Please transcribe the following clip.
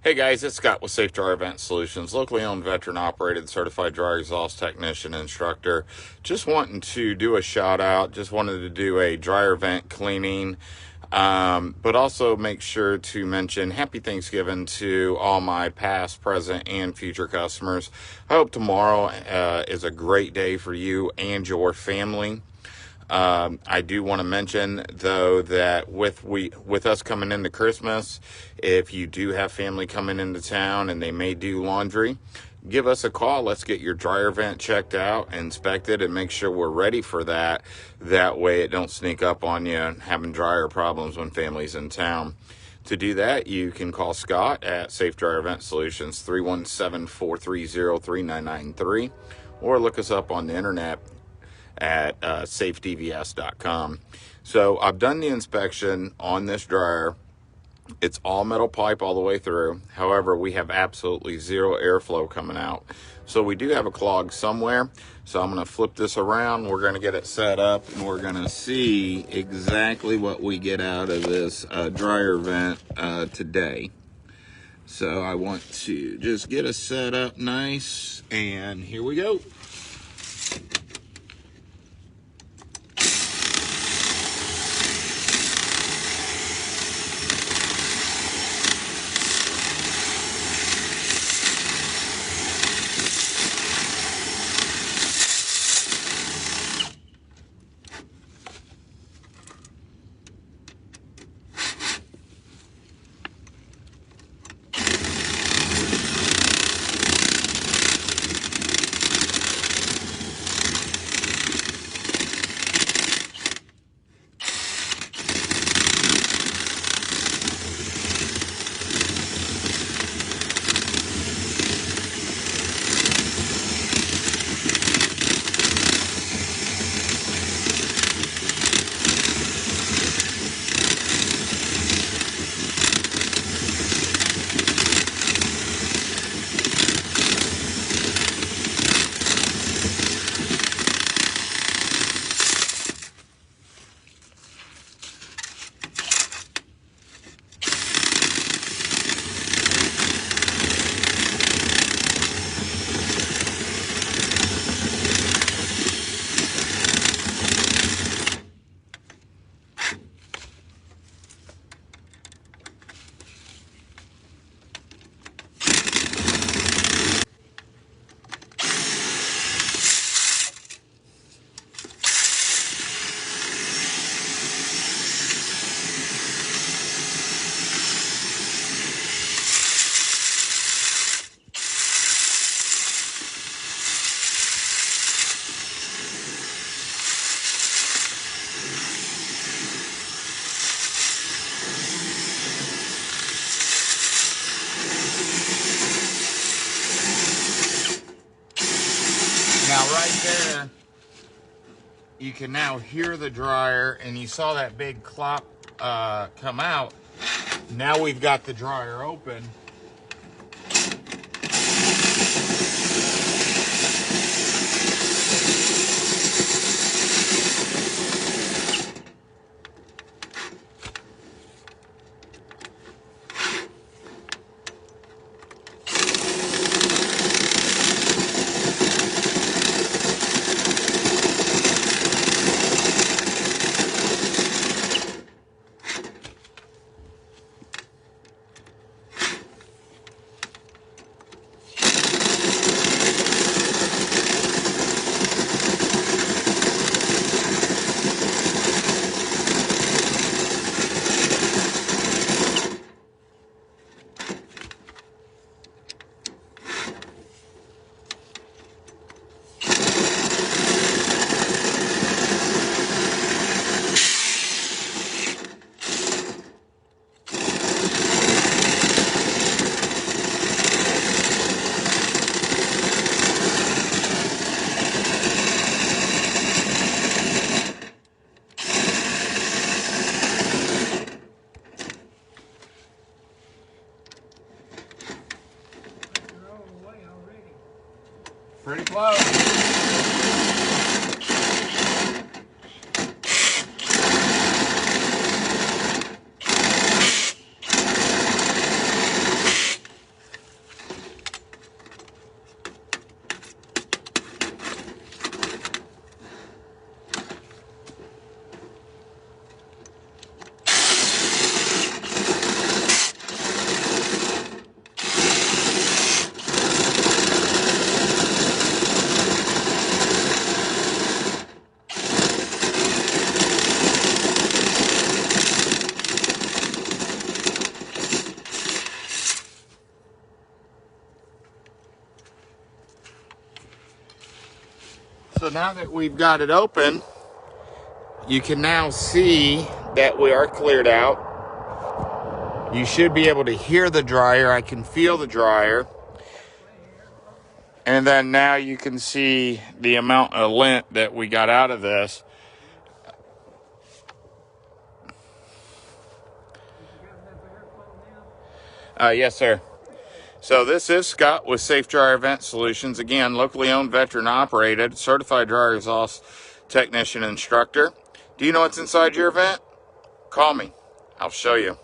Hey guys, it's Scott with Safe Dryer Vent Solutions, locally owned, veteran operated, certified dryer exhaust technician instructor. Just wanting to do a shout out, just wanted to do a dryer vent cleaning, but also make sure to mention happy Thanksgiving to all my past, present, and future customers. I hope tomorrow is a great day for you and your family. I do want to mention, though, that with us coming into Christmas, if you do have family coming into town and they may do laundry, give us a call. Let's get your dryer vent checked out, inspected, and make sure we're ready for that. That way it don't sneak up on you having dryer problems when family's in town. To do that, you can call Scott at Safe Dryer Vent Solutions, 317-430-3993, or look us up on the internet at safedvs.com. So I've done the inspection on this dryer. It's all metal pipe all the way through. However, we have absolutely zero airflow coming out. So we do have a clog somewhere. So I'm going to flip this around. We're going to get it set up, and we're going to see exactly what we get out of this dryer vent today. So I want to just get us set up nice, and here we go. Now right there, you can now hear the dryer, and you saw that big clop come out. Now we've got the dryer open. Pretty close. So now that we've got it open, you can now see that we are cleared out. You should be able to hear the dryer. I can feel the dryer. And then now you can see the amount of lint that we got out of this. Yes, sir. So this is Scott with Safe Dryer Vent Solutions. Again, locally owned, veteran operated, certified dryer exhaust technician instructor. Do you know what's inside your vent? Call me. I'll show you.